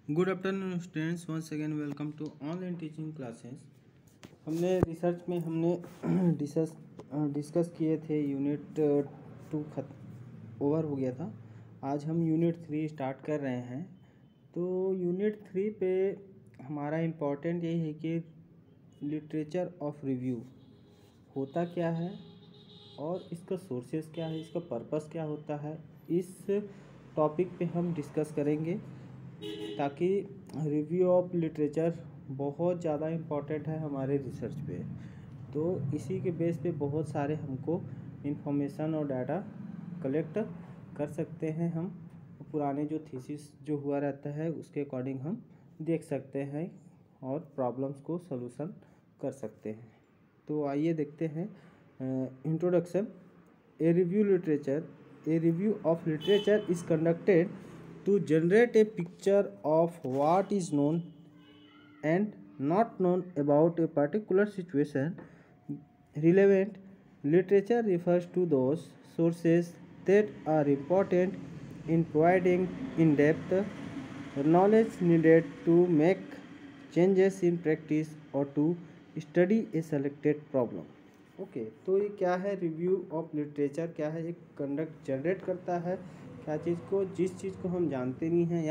Good afternoon students, once again welcome to online teaching classes. हमने research में discuss किए थे। यूनिट 2 ओवर हो गया था। आज हम यूनिट 3 स्टार्ट कर रहे हैं। तो यूनिट 3 पे हमारा इम्पोर्टेंट यही है कि लिटरेचर ऑफ रिव्यू होता क्या है और इसका सोर्सेस क्या है, इसका पर्पस क्या होता है, इस टॉपिक पे हम डिस्कस करेंगे ताकि रिव्यू ऑफ लिटरेचर बहुत ज़्यादा इम्पॉर्टेंट है हमारे रिसर्च पे। तो इसी के बेस पे बहुत सारे हमको इंफॉर्मेशन और डाटा कलेक्ट कर सकते हैं। हम पुराने जो थीसिस जो हुआ रहता है उसके अकॉर्डिंग हम देख सकते हैं और प्रॉब्लम्स को सॉल्यूशन कर सकते हैं। तो आइए देखते हैं introduction. A review of literature is conducted to generate a picture of what is known and not known about a particular situation. Relevant literature refers to those sources that are important in providing in-depth knowledge needed to make changes in practice or to study a selected problem. Okay तो ये क्या है? Review of literature क्या है? एक conduct generate करता है क्या चीज़ को, जिस चीज़ को हम जानते नहीं हैं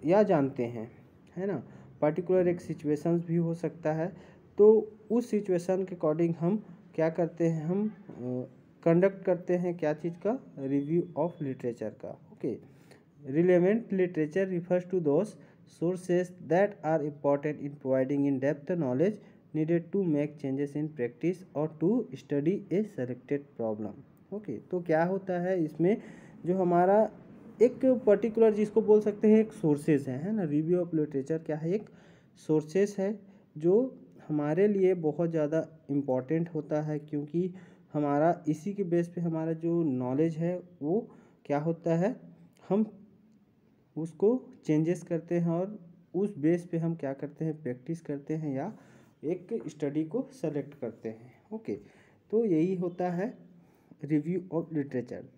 या जानते हैं, है ना। पर्टिकुलर एक सिचुएशंस भी हो सकता है। तो उस सिचुएशन के अकॉर्डिंग हम क्या करते हैं, हम कंडक्ट करते हैं क्या चीज़ का? रिव्यू ऑफ लिटरेचर का। Okay, relevant literature refers to those sources that are important in providing in-depth knowledge needed to make changes in practice or to study a selected problem. Okay तो क्या होता है इसमें, जो हमारा एक पर्टिकुलर जिसको बोल सकते हैं एक सोर्सेज है ना। रिव्यू ऑफ लिटरेचर क्या है? एक सोर्सेज है जो हमारे लिए बहुत ज़्यादा इम्पॉर्टेंट होता है, क्योंकि हमारा इसी के बेस पे हमारा जो नॉलेज है वो क्या होता है, हम उसको चेंजेस करते हैं और उस बेस पे हम क्या करते हैं, प्रैक्टिस करते हैं या एक स्टडी को सेलेक्ट करते हैं। ओके तो यही होता है review of literature.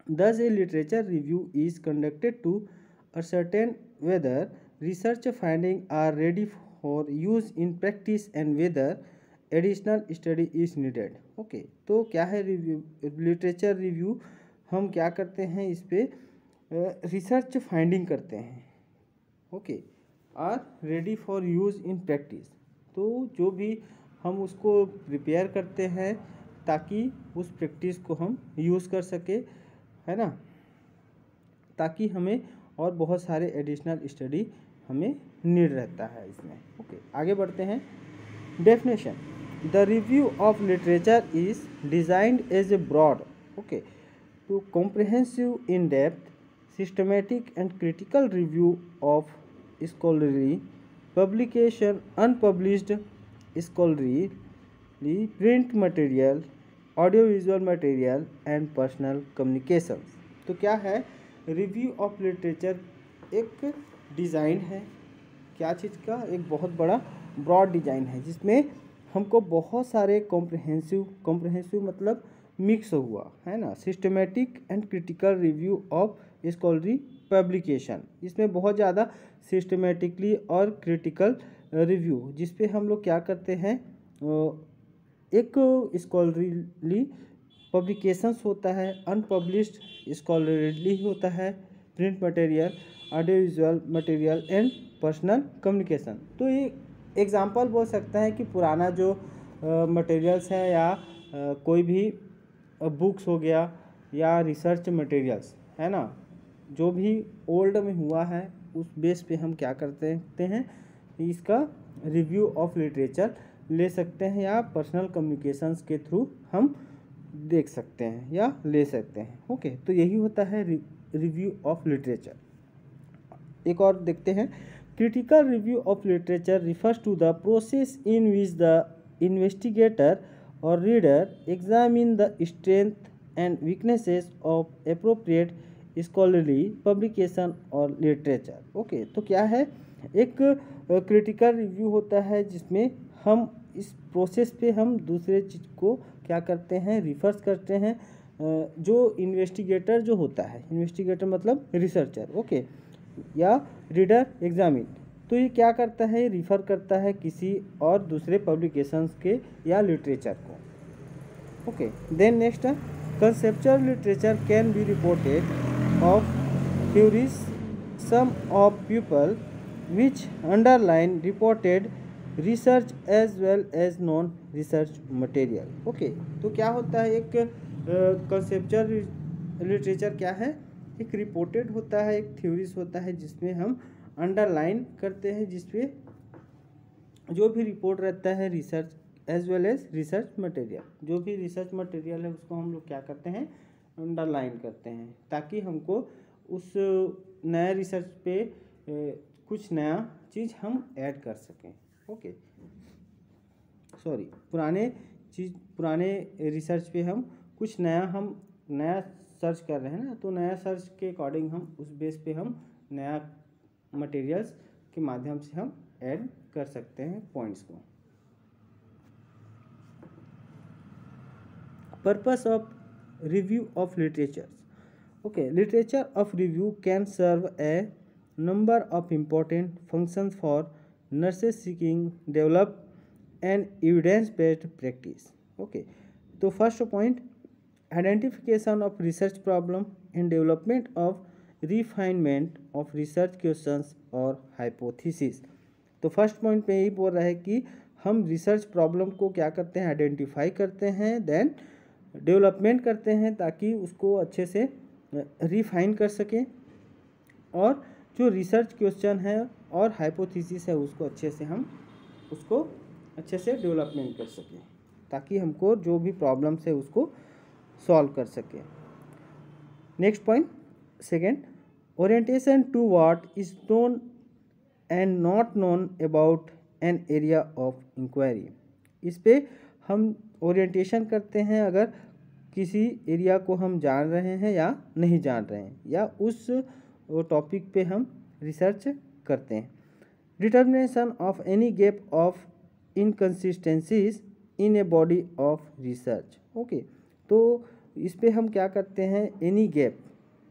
Thus a literature review is conducted to ascertain whether research findings are ready for use in practice and whether additional study is needed. Okay तो क्या है रिव्यू? लिटरेचर रिव्यू हम क्या करते हैं, इस पे रिसर्च फाइंडिंग करते हैं। Okay are ready for use in practice. तो जो भी हम उसको प्रिपेयर करते हैं ताकि उस प्रैक्टिस को हम यूज़ कर सके, है ना, ताकि हमें और बहुत सारे एडिशनल स्टडी हमें नीड रहता है इसमें। ओके आगे बढ़ते हैं। Definition: the review of literature is designed as a broad okay to comprehensive in depth systematic and critical review of scholarly publication, unpublished scholarly print material, audiovisual material and personal communications. तो क्या है review of literature? एक design है क्या चीज़ का? एक बहुत बड़ा ब्रॉड डिज़ाइन है जिसमें हमको बहुत सारे कॉम्प्रिहेंसिव मतलब मिक्स हुआ, है ना। Systematic and critical review of scholarly publication, इसमें बहुत ज़्यादा सिस्टमेटिकली और क्रिटिकल रिव्यू जिस पे हम लोग क्या करते हैं, एक स्कॉलरली पब्लिकेशंस होता है, अनपब्लिश्ड स्कॉलरली होता है, print material, audio material and personal communication. तो ये एग्जांपल बोल सकता है कि पुराना जो मटेरियल्स है या कोई भी बुक्स हो गया या रिसर्च मटेरियल्स, है ना, जो भी ओल्ड में हुआ है उस बेस पे हम क्या करते हैं, इसका रिव्यू ऑफ लिटरेचर ले सकते हैं या पर्सनल कम्युनिकेशंस के थ्रू हम देख सकते हैं या ले सकते हैं। ओके तो यही होता है रिव्यू ऑफ लिटरेचर। एक और देखते हैं। Critical review of literature refers to the process in which the investigator or reader examine the strength and weaknesses of appropriate scholarly publication or literature. Okay तो क्या है, एक क्रिटिकल रिव्यू होता है जिसमें हम इस प्रोसेस पे हम दूसरे चीज़ को क्या करते हैं, रिफर्स करते हैं। जो इन्वेस्टिगेटर जो होता है, इन्वेस्टिगेटर मतलब रिसर्चर, ओके या रीडर एग्जामिन। तो ये क्या करता है, रिफ़र करता है किसी और दूसरे पब्लिकेशंस के या लिटरेचर को। Okay, then next, conceptual literature can be reported of theories some of people which underline reported research as well as non research material। Okay, तो क्या होता है, एक कंसेप्चुअल लिटरेचर क्या है, एक रिपोर्टेड होता है, एक थ्योरीज होता है जिसमें हम अंडरलाइन करते हैं, जिसपे जो भी रिपोर्ट रहता है research as well as research material, जो भी रिसर्च मटेरियल है उसको हम लोग क्या करते हैं, अंडरलाइन करते हैं, ताकि हमको उस नए रिसर्च पे कुछ नया चीज़ हम ऐड कर सकें। ओके, सॉरी, पुराने रिसर्च पे हम कुछ नया सर्च कर रहे हैं ना, तो नया सर्च के अकॉर्डिंग हम उस बेस पे हम नया मटेरियल्स के माध्यम से हम ऐड कर सकते हैं पॉइंट्स को। Purpose of review of literature. Okay, literature of review can serve a number of important functions for nurses seeking develop an evidence-based practice. Okay, तो first point, identification of research problem and development of refinement of research questions और hypothesis. तो first point पे यही बोल रहा है कि हम रिसर्च प्रॉब्लम को क्या करते हैं, आइडेंटिफाई करते हैं, देन डेवलपमेंट करते हैं ताकि उसको अच्छे से रिफाइन कर सकें, और जो रिसर्च क्वेश्चन है और हाइपोथेसिस है उसको अच्छे से डेवलपमेंट कर सकें, ताकि हमको जो भी प्रॉब्लम्स है उसको सॉल्व कर सकें। Next point, second, orientation to what is known and not known about an area of inquiry. इस पे हम ओरिएंटेशन करते हैं अगर किसी एरिया को हम जान रहे हैं या नहीं जान रहे हैं, या उस टॉपिक पे हम रिसर्च करते हैं। Determination of any gap of inconsistencies in a body of research. Okay, तो इस पे हम क्या करते हैं, any gap,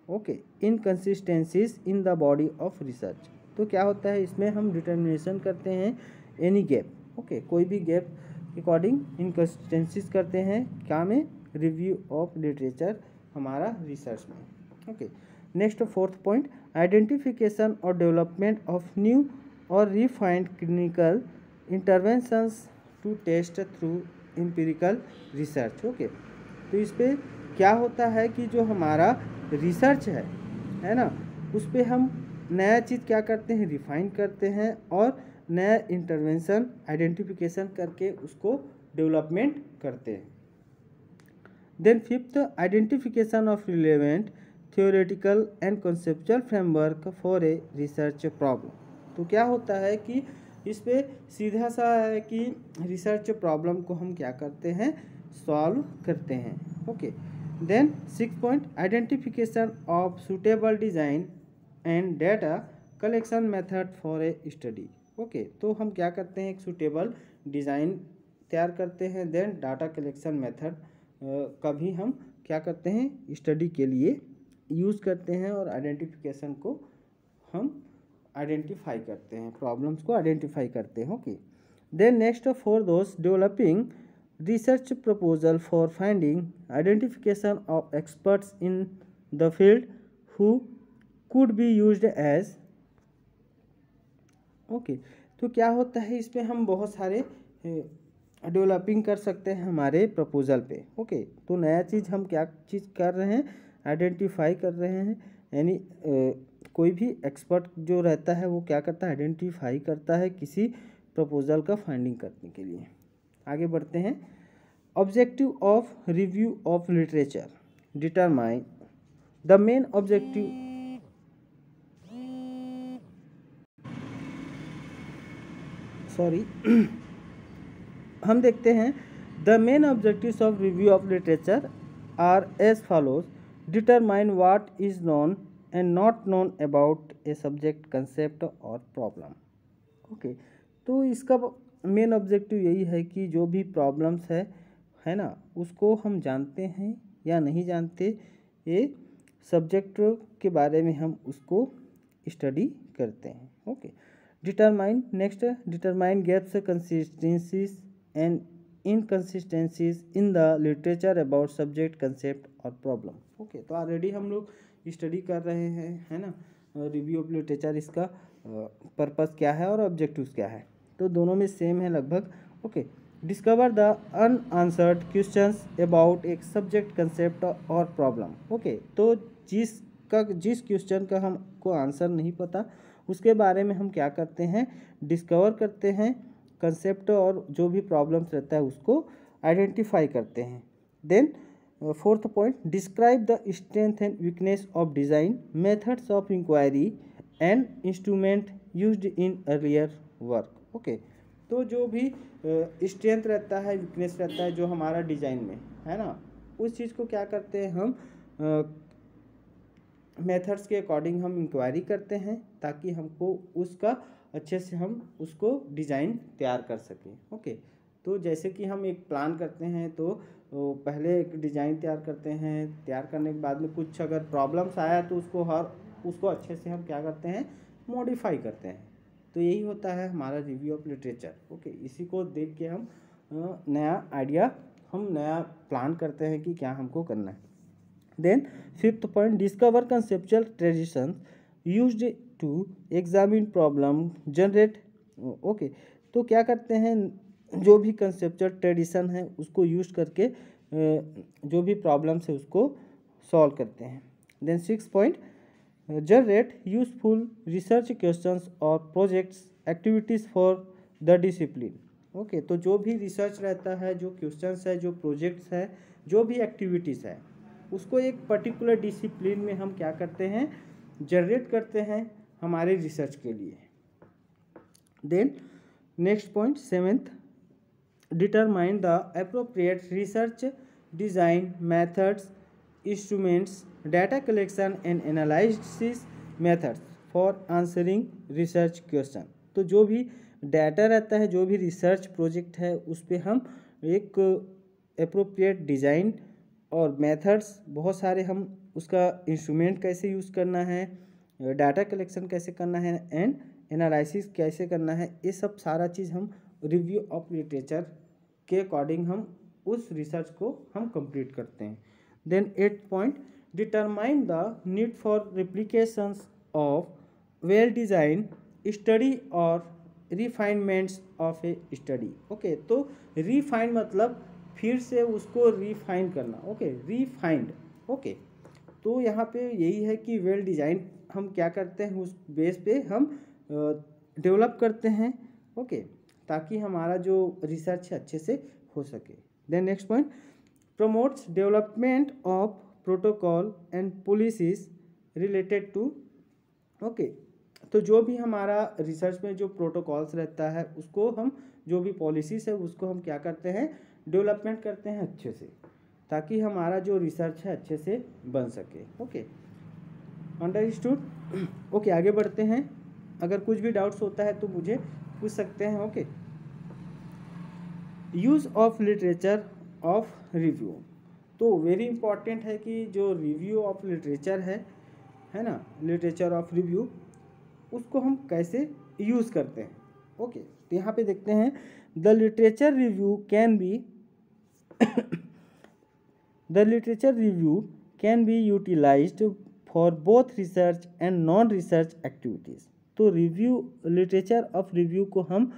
okay, inconsistencies in the body of research. तो क्या होता है, इसमें हम डिटर्मिनेशन करते हैं एनी गैप, ओके, कोई भी गैप के अकॉर्डिंग इनकन्सिस्टेंसीज करते हैं, क्या में, रिव्यू ऑफ लिटरेचर हमारा रिसर्च में। Okay, next fourth point, identification और डेवलपमेंट ऑफ न्यू और refined clinical interventions to test through empirical research. Okay, तो इस पर क्या होता है कि जो हमारा रिसर्च है ना, उस पर हम नया चीज़ क्या करते हैं, रिफाइन करते हैं, और नया इंटरवेंशन आइडेंटिफिकेशन करके उसको डेवलपमेंट करते हैं। Then fifth, identification of relevant theoretical and conceptual framework for a research problem. तो क्या होता है कि इस पे सीधा सा है कि रिसर्च प्रॉब्लम को हम क्या करते हैं, सॉल्व करते हैं। Okay, then six point, identification of suitable design and data collection method for a study. Okay, तो हम क्या करते हैं, एक सुटेबल डिज़ाइन तैयार करते हैं, देन डाटा कलेक्शन मेथड का भी हम क्या करते हैं, स्टडी के लिए यूज़ करते हैं, और आइडेंटिफिकेशन को हम आइडेंटिफाई करते हैं, प्रॉब्लम्स को आइडेंटिफाई करते हैं। Okay, then next, for those developing research proposal for finding identification of experts in the field who could be used as. Okay, तो क्या होता है, इसमें हम बहुत सारे डेवलपिंग कर सकते हैं हमारे प्रपोजल पे। ओके, तो नया चीज़ हम क्या चीज़ कर रहे हैं, आइडेंटिफाई कर रहे हैं, यानी कोई भी एक्सपर्ट जो रहता है वो क्या करता है, आइडेंटिफाई करता है किसी प्रपोजल का फाइंडिंग करने के लिए। आगे बढ़ते हैं, objective of review of literature, determine the main objective, sorry हम देखते हैं, the main objectives of review of literature are as follows, determine what is known and not known about a subject, concept और problem. Okay, तो इसका main objective यही है कि जो भी प्रॉब्लम्स है ना, उसको हम जानते हैं या नहीं जानते, ये सब्जेक्ट के बारे में हम उसको स्टडी करते हैं। Okay, determine, next determine gaps, consistencies and inconsistencies in the literature about subject, concept और प्रॉब्लम। ओके, तो ऑलरेडी हम लोग स्टडी कर रहे हैं, है ना, रिव्यू ऑफ लिटरेचर, इसका पर्पस क्या है और ऑब्जेक्टिव्स क्या है, तो दोनों में सेम है लगभग। Okay, discover the unanswered questions about एक सब्जेक्ट, कंसेप्ट और प्रॉब्लम। ओके, तो जिस क्वेश्चन का हमको आंसर नहीं पता उसके बारे में हम क्या करते हैं, डिस्कवर करते हैं, कंसेप्ट और जो भी प्रॉब्लम्स रहता है उसको आइडेंटिफाई करते हैं। Then fourth point, describe the strength and weakness of design, methods of inquiry and instrument used in earlier work. Okay, तो जो भी स्ट्रेंथ रहता है, वीकनेस रहता है जो हमारा डिज़ाइन में है ना, उस चीज़ को क्या करते हैं हम मेथड्स के अकॉर्डिंग हम इंक्वायरी करते हैं ताकि हमको उसका अच्छे से हम उसको डिज़ाइन तैयार कर सकें। ओके, तो जैसे कि हम एक प्लान करते हैं तो पहले एक डिज़ाइन तैयार करते हैं, तैयार करने के बाद में कुछ अगर प्रॉब्लम्स आया तो उसको अच्छे से हम क्या करते हैं, मॉडिफाई करते हैं। तो यही होता है हमारा रिव्यू ऑफ लिटरेचर। ओके, इसी को देख के हम नया प्लान करते हैं कि क्या हमको करना है। Then fifth point, discover conceptual traditions used to examine problem, generate. Okay, तो क्या करते हैं, जो भी कंसेप्चुअल ट्रेडिशन है उसको यूज करके जो भी प्रॉब्लम्स है उसको सॉल्व करते हैं। Then six point, generate useful research questions और projects, activities for the discipline. Okay, तो जो भी रिसर्च रहता है, जो क्वेश्चंस है, जो प्रोजेक्ट्स है, जो भी एक्टिविटीज़ है, उसको एक पर्टिकुलर डिसिप्लिन में हम क्या करते हैं, जनरेट करते हैं हमारे रिसर्च के लिए। Then next point seventh, determine the appropriate research design methods, instruments, data collection and analysis methods for answering research question. तो जो भी डाटा रहता है, जो भी रिसर्च प्रोजेक्ट है, उस पर हम एक अप्रोप्रिएट डिज़ाइन और मेथड्स बहुत सारे, हम उसका इंस्ट्रूमेंट कैसे यूज़ करना है, डाटा कलेक्शन कैसे करना है एंड एनालिसिस कैसे करना है, ये सब सारा चीज़ हम रिव्यू ऑफ लिटरेचर के अकॉर्डिंग हम उस रिसर्च को हम कंप्लीट करते हैं। Then eight point, determine the need for replications of well design study और refinements of a study. Okay, तो रिफाइन मतलब फिर से उसको रिफाइन करना। Okay, refined. ओके, तो यहाँ पे यही है कि वेल डिज़ाइन हम क्या करते हैं, उस बेस पे हम डेवलप करते हैं। ओके, ताकि हमारा जो रिसर्च है अच्छे से हो सके। Then next point, promotes development of protocol and policies related to. Okay, तो जो भी हमारा रिसर्च में जो प्रोटोकॉल्स रहता है उसको हम, जो भी पॉलिसीज है उसको हम क्या करते हैं, डेवलपमेंट करते हैं अच्छे से, ताकि हमारा जो रिसर्च है अच्छे से बन सके। Okay, understood. ओके, आगे बढ़ते हैं। अगर कुछ भी डाउट्स होता है तो मुझे पूछ सकते हैं। Okay, use of literature of review, तो वेरी इंपॉर्टेंट है कि जो रिव्यू ऑफ लिटरेचर है ना, लिटरेचर ऑफ रिव्यू, उसको हम कैसे यूज़ करते हैं। ओके, तो यहाँ पे देखते हैं, the literature review can be the literature review can be utilized for both research and non research activities. तो रिव्यू, लिटरेचर ऑफ रिव्यू को हम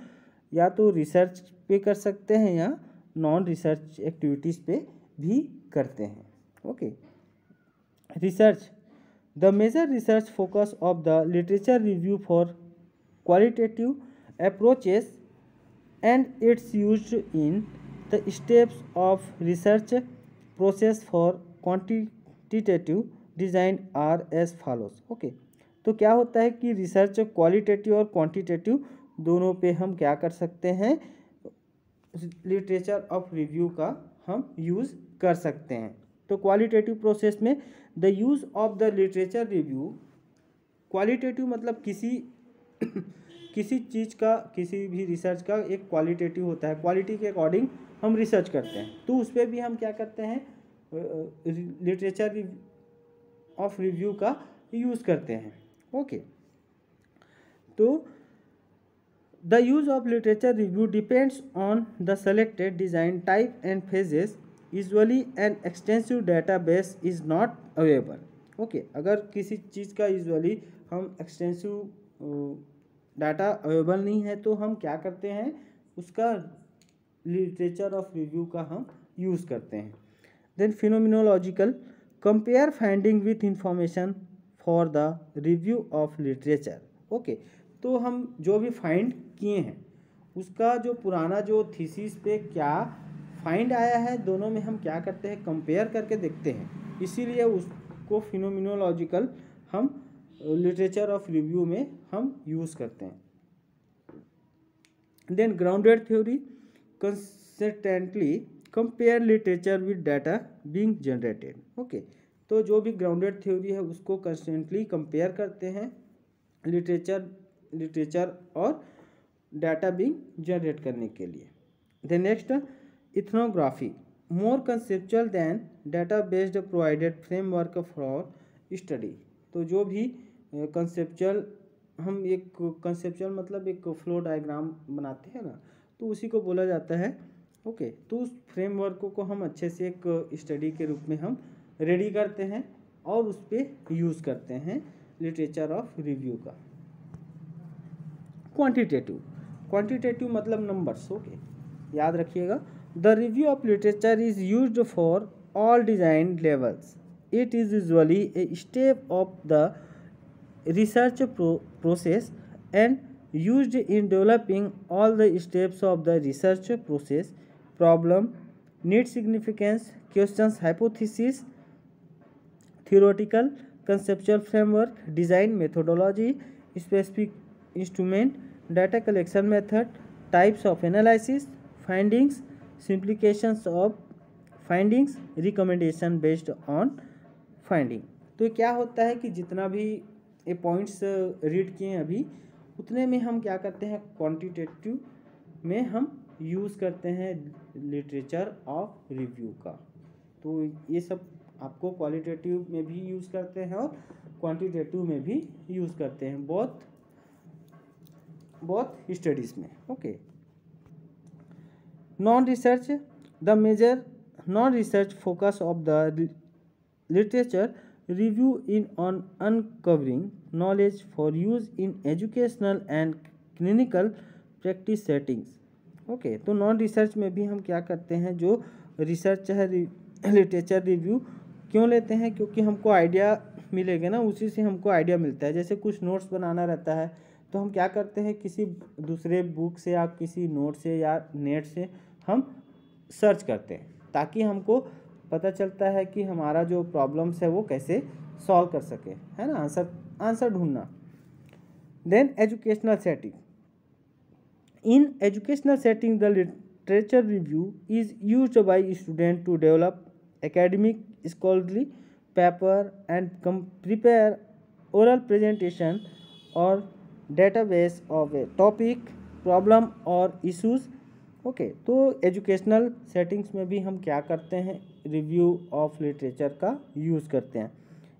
या तो रिसर्च पे कर सकते हैं या नॉन रिसर्च एक्टिविटीज़ पे भी करते हैं। Okay, research, the major research focus of the literature review for qualitative approaches and it's used in the steps of research process for quantitative design are as follows. Okay, तो क्या होता है कि research qualitative और quantitative दोनों पे हम क्या कर सकते हैं, लिटरेचर ऑफ रिव्यू का हम यूज़ कर सकते हैं। तो क्वालिटेटिव प्रोसेस में the use of the literature review, qualitative मतलब किसी चीज़ का, किसी भी रिसर्च का एक क्वालिटेटिव होता है, क्वालिटी के अकॉर्डिंग हम रिसर्च करते हैं, तो उस पर भी हम क्या करते हैं, लिटरेचर ऑफ रिव्यू का यूज़ करते हैं। ओके, तो the use of literature review depends on the selected design type and phases, usually an extensive database is not available. Okay, अगर किसी चीज़ का यूजुअली हम एक्सटेंसिव डाटा अवेलेबल नहीं है तो हम क्या करते हैं, उसका लिटरेचर ऑफ रिव्यू का हम यूज़ करते हैं। Then phenomenological, compare finding with information for the review of literature. Okay, तो हम जो भी फाइंड किए हैं उसका जो पुराना जो थीसिस पे क्या फाइंड आया है, दोनों में हम क्या करते हैं, कंपेयर करके देखते हैं। इसीलिए उसको फिनोमिनोलॉजिकल हम लिटरेचर ऑफ रिव्यू में हम यूज़ करते हैं। Then grounded theory, consistently compare literature with data being generated. Okay, तो जो भी ग्राउंडेड थ्योरी है उसको कंस्टेंटली कंपेयर करते हैं लिटरेचर और डाटा बीइंग जनरेट करने के लिए। The next, ethnography, more conceptual than data based provided framework for study. तो जो भी कंसेप्चुअल, हम एक कंसेप्चुअल मतलब एक फ्लो डायग्राम बनाते हैं ना, तो उसी को बोला जाता है। ओके, तो उस फ्रेमवर्क को हम अच्छे से एक स्टडी के रूप में हम रेडी करते हैं और उस पर यूज़ करते हैं लिटरेचर ऑफ रिव्यू का। क्वांटिटेटिव मतलब नंबर्स। ओके, याद रखिएगा, the review of literature is used for all design levels. It is usually a step of the research process and used in developing all the steps of the research process: problem, need, significance, questions, hypothesis, theoretical, conceptual framework, design, methodology, specific instrument, data collection method, types of analysis, findings, simplifications of findings, recommendation based on finding। तो क्या होता है कि जितना भी ये points read किए हैं अभी, उतने में हम क्या करते हैं, क्वांटिटेटिव में हम यूज़ करते हैं लिटरेचर ऑफ रिव्यू का। तो ये सब आपको क्वालिटेटिव में भी यूज़ करते हैं और क्वांटिटेटिव में भी यूज़ करते हैं, बोथ स्टडीज़ में। Okay, non research, the major non research focus of the literature review in on uncovering knowledge for use in educational and clinical practice settings। Okay, तो नॉन रिसर्च में भी हम क्या करते हैं, जो रिसर्च है लिटरेचर रिव्यू क्यों लेते हैं, क्योंकि हमको आइडिया मिलेगा ना, उसी से हमको आइडिया मिलता है। जैसे कुछ नोट्स बनाना रहता है तो हम क्या करते हैं, किसी दूसरे बुक से या किसी नोट से या नेट से हम सर्च करते हैं, ताकि हमको पता चलता है कि हमारा जो प्रॉब्लम्स है वो कैसे सॉल्व कर सके, है ना, आंसर ढूंढना। Then educational setting, in educational setting the literature review is used by student to develop academic scholarly paper and prepare oral presentation और database of a topic, problem और इश्यूज। ओके, तो educational settings में भी हम क्या करते हैं, review of literature का यूज़ करते हैं।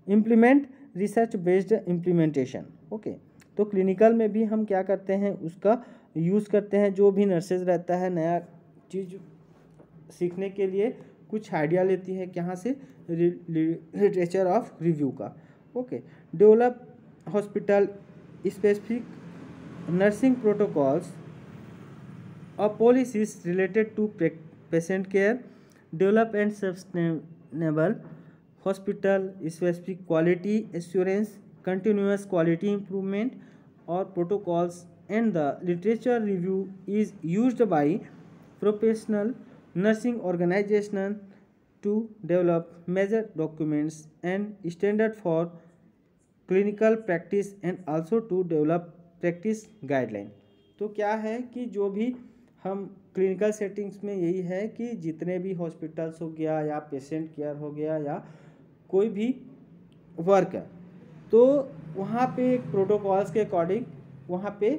Implement research based implementation. Okay, तो क्लिनिकल में भी हम क्या करते हैं, उसका यूज़ करते हैं। जो भी नर्सेज रहता है, नया चीज़ सीखने के लिए कुछ आइडिया लेती है कहाँ से, लिटरेचर ऑफ रिव्यू का। Okay, develop hospital specific nursing protocols or policies related to patient care, develop and sustainable hospital specific quality assurance, continuous quality improvement or protocols, and the literature review is used by professional nursing organizations to develop major documents and standard for clinical practice and also to develop practice guideline। तो क्या है कि जो भी हम clinical settings में यही है कि जितने भी हॉस्पिटल्स हो गया या पेशेंट केयर हो गया या कोई भी वर्क है, तो वहाँ पे एक प्रोटोकॉल्स के अकॉर्डिंग वहाँ पे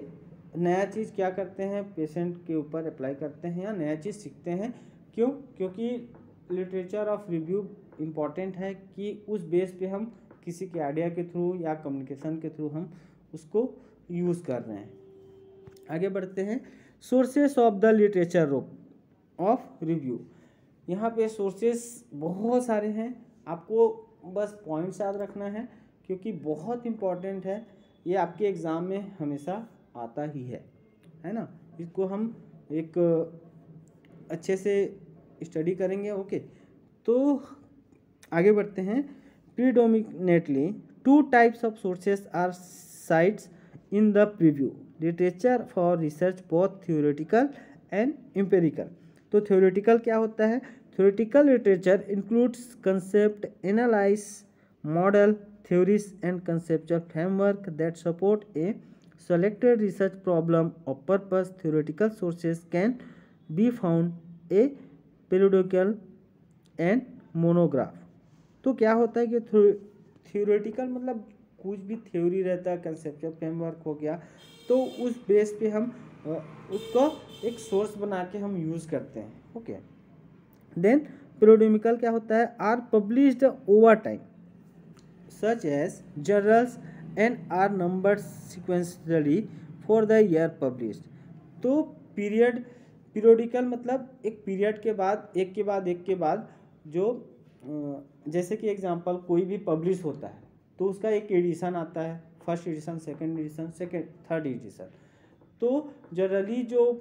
नया चीज़ क्या करते हैं, पेशेंट के ऊपर अप्लाई करते हैं या नया चीज़ सीखते हैं। क्यों? क्योंकि लिटरेचर ऑफ रिव्यू इम्पॉर्टेंट है कि उस बेस पे हम किसी के आइडिया के थ्रू या कम्युनिकेशन के थ्रू हम उसको यूज़ कर रहे हैं। आगे बढ़ते हैं, sources of the literature of review. यहाँ पे सोर्सेस बहुत सारे हैं, आपको बस पॉइंट्स याद रखना है क्योंकि बहुत इम्पॉर्टेंट है, ये आपके एग्ज़ाम में हमेशा आता ही है ना। इसको हम एक अच्छे से स्टडी करेंगे। ओके, तो आगे बढ़ते हैं। Predominantly 2 types of sources are cites in the preview literature for research, both theoretical and empirical. तो थ्योरेटिकल क्या होता है? Theoretical literature includes concept, analyze, model, theories and conceptual framework that support a selected research problem or purpose. Theoretical sources can be found a periodical and monograph. तो क्या होता है कि theoretical मतलब कुछ भी थ्योरी रहता है, कंसेप्चुअल फ्रेमवर्क हो गया, तो उस बेस पे हम उसको एक सोर्स बना के हम यूज़ करते हैं। ओके, देन पीरियोडिकल क्या होता है? Are published over time such as journals and are numbered sequentially for the year published. तो पीरियोडिकल मतलब एक पीरियड के बाद एक के बाद जो जैसे कि एग्जांपल कोई भी पब्लिश होता है तो उसका एक एडिशन आता है, first edition, second edition, third edition. तो जनरली जो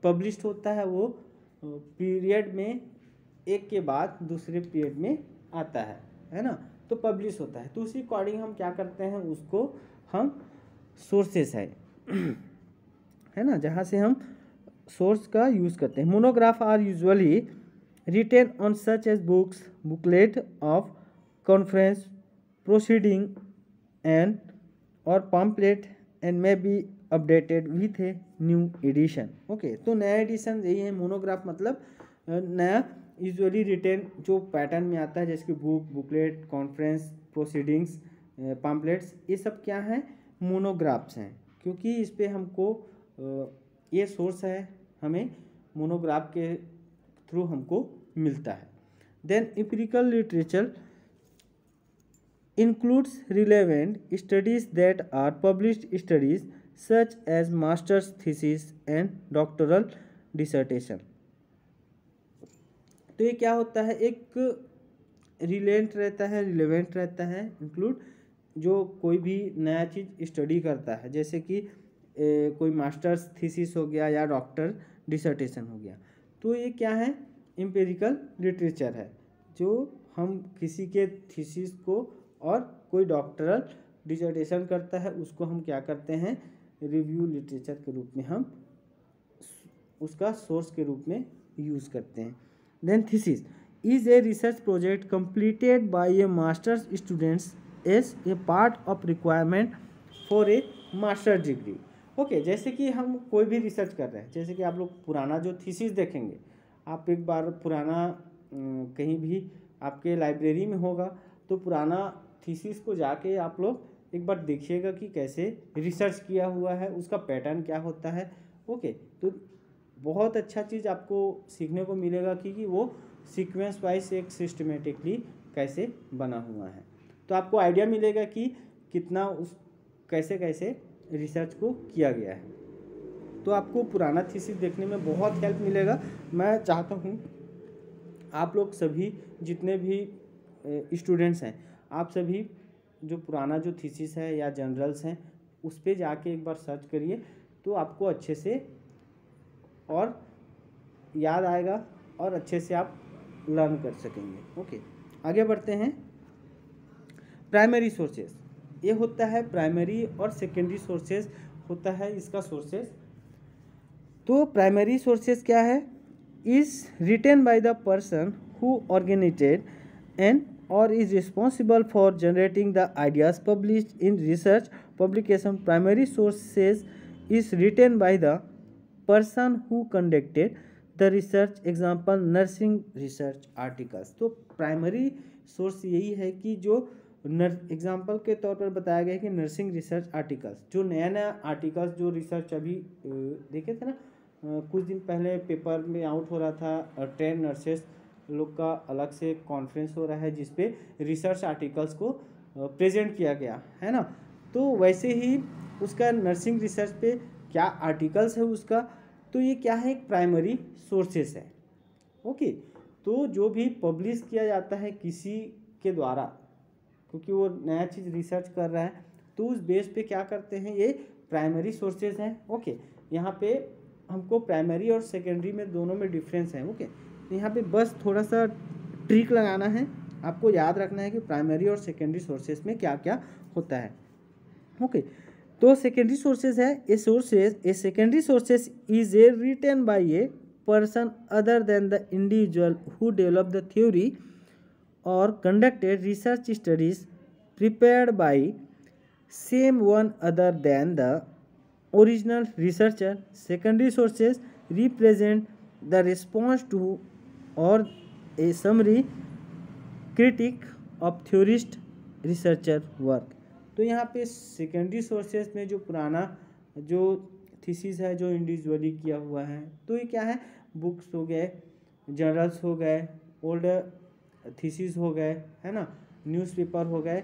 पब्लिश होता है वो पीरियड में एक के बाद दूसरे पीरियड में आता है ना, तो पब्लिश होता है। तो उसी अकॉर्डिंग हम क्या करते हैं, उसको हम सोर्सेस है ना, जहाँ से हम सोर्स का यूज़ करते हैं। Monograph are usually written on such as books, booklet of conference, proceeding and और pamphlet and may be updated with a new edition. Okay, तो नया एडिशन यही है। मोनोग्राफ मतलब नया, यूजुअली रिटेन जो पैटर्न में आता है, जैसे कि book, booklet, conference, proceedings, pamphlets, ये सब क्या हैं? मोनोग्राफ्स हैं, क्योंकि इस पे हमको ये सोर्स है, हमें मोनोग्राफ के थ्रू हमको मिलता है। Then empirical literature includes relevant studies that are published studies such as master's thesis and doctoral dissertation. तो ये क्या होता है? एक रिलेवेंट रहता है इंक्लूड, जो कोई भी नया चीज़ स्टडी करता है, जैसे कि कोई मास्टर्स थीसिस हो गया या डॉक्टर डिसर्टेशन हो गया, तो ये क्या है? एम्पिरिकल लिटरेचर है, जो हम किसी के थीसिस को और कोई डॉक्टरल डिसर्टेशन करता है, उसको हम क्या करते हैं? रिव्यू लिटरेचर के रूप में हम उसका सोर्स के रूप में यूज़ करते हैं। Then thesis is a research project completed by a masters students as a part of requirement for a master degree. Okay, जैसे कि हम कोई भी रिसर्च कर रहे हैं, जैसे कि आप लोग पुराना जो थीसिस देखेंगे, आप एक बार पुराना कहीं भी आपके लाइब्रेरी में होगा, तो पुराना थीसिस को जाके आप लोग एक बार देखिएगा कि कैसे रिसर्च किया हुआ है, उसका पैटर्न क्या होता है। ओके, तो बहुत अच्छा चीज़ आपको सीखने को मिलेगा कि वो सीक्वेंस वाइज एक सिस्टमेटिकली कैसे बना हुआ है, तो आपको आइडिया मिलेगा कि कितना कैसे रिसर्च को किया गया है। तो आपको पुराना थीसिस देखने में बहुत हेल्प मिलेगा। मैं चाहता हूँ आप लोग सभी जितने भी स्टूडेंट्स हैं, आप सभी जो पुराना जो थीसिस है या जनरल्स हैं, उस पर जाके एक बार सर्च करिए, तो आपको अच्छे से और याद आएगा और अच्छे से आप लर्न कर सकेंगे। ओके, आगे बढ़ते हैं। प्राइमरी सोर्सेस, ये होता है प्राइमरी, और सेकेंडरी सोर्सेस होता है इसका सोर्सेस। तो प्राइमरी सोर्सेस क्या है? Is written by the person who organized and or is responsible for generating the ideas published in research publication. Primary sources is written by the person who conducted the research, example nursing research articles. तो primary source यही है कि जो example के तौर पर बताया गया है कि नर्सिंग रिसर्च आर्टिकल्स, जो नया आर्टिकल्स जो रिसर्च अभी देखे थे ना, कुछ दिन पहले पेपर में आउट हो रहा था, ट्रेन नर्सेस लोग का अलग से कॉन्फ्रेंस हो रहा है जिसपे रिसर्च आर्टिकल्स को प्रेजेंट किया गया है ना। तो वैसे ही उसका नर्सिंग रिसर्च पे क्या आर्टिकल्स है उसका, तो ये क्या है, एक प्राइमरी सोर्सेस है। ओके, तो जो भी पब्लिश किया जाता है किसी के द्वारा, क्योंकि वो नया चीज़ रिसर्च कर रहा है, तो उस बेस पे क्या करते हैं, ये प्राइमरी सोर्सेज हैं। ओके, यहाँ पे हमको प्राइमरी और सेकेंडरी में दोनों में डिफरेंस है। ओके, तो यहाँ पे बस थोड़ा सा ट्रिक लगाना है, आपको याद रखना है कि प्राइमरी और सेकेंडरी सोर्सेज में क्या क्या होता है। ओके, तो सेकेंडरी सोर्सेज है, a secondary sources is a written by a person other than the individual who developed the theory or conducted research studies prepared by same one other than the original researcher. Secondary sources represent the response to or a summary critic of theorist researcher work. तो यहाँ पे secondary sources में जो पुराना जो thesis है जो individually किया हुआ है, तो ये क्या है, बुक्स हो गए, जर्नल्स हो गए, ओल्ड थीसिस हो गए, है ना, न्यूज़पेपर हो गए,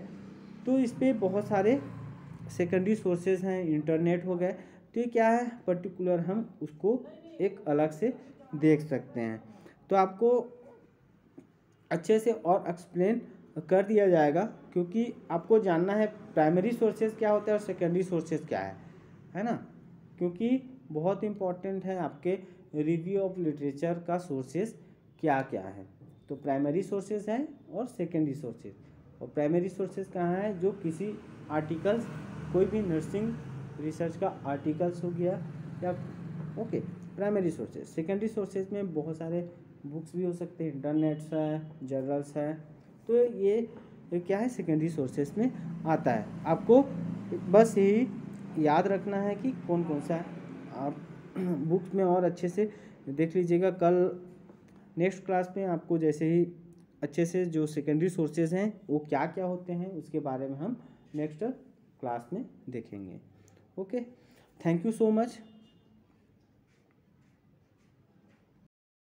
तो इस पे बहुत सारे सेकेंडरी सोर्सेज हैं, इंटरनेट हो गए, तो ये क्या है, पर्टिकुलर हम उसको एक अलग से देख सकते हैं। तो आपको अच्छे से और एक्सप्लेन कर दिया जाएगा, क्योंकि आपको जानना है प्राइमरी सोर्सेज क्या होता है और सेकेंडरी सोर्सेज क्या है ना, क्योंकि बहुत इम्पॉर्टेंट है आपके रिव्यू ऑफ लिटरेचर का सोर्सेज क्या क्या है। तो प्राइमरी सोर्सेज हैं और सेकेंडरी सोर्सेज, और प्राइमरी सोर्सेज कहाँ है, जो किसी आर्टिकल्स, कोई भी नर्सिंग रिसर्च का आर्टिकल्स हो गया या okay, primary sources. Secondary sources में बहुत सारे बुक्स भी हो सकते हैं, इंटरनेट्स है, जर्नल्स है, तो ये क्या है, सेकेंडरी सोर्सेज में आता है। आपको बस यही याद रखना है कि कौन कौन सा है, आप बुक्स में और अच्छे से देख लीजिएगा। कल नेक्स्ट क्लास में आपको जैसे ही अच्छे से जो सेकेंडरी सोर्सेज हैं वो क्या क्या होते हैं उसके बारे में हम नेक्स्ट क्लास में देखेंगे। Okay, thank you so much.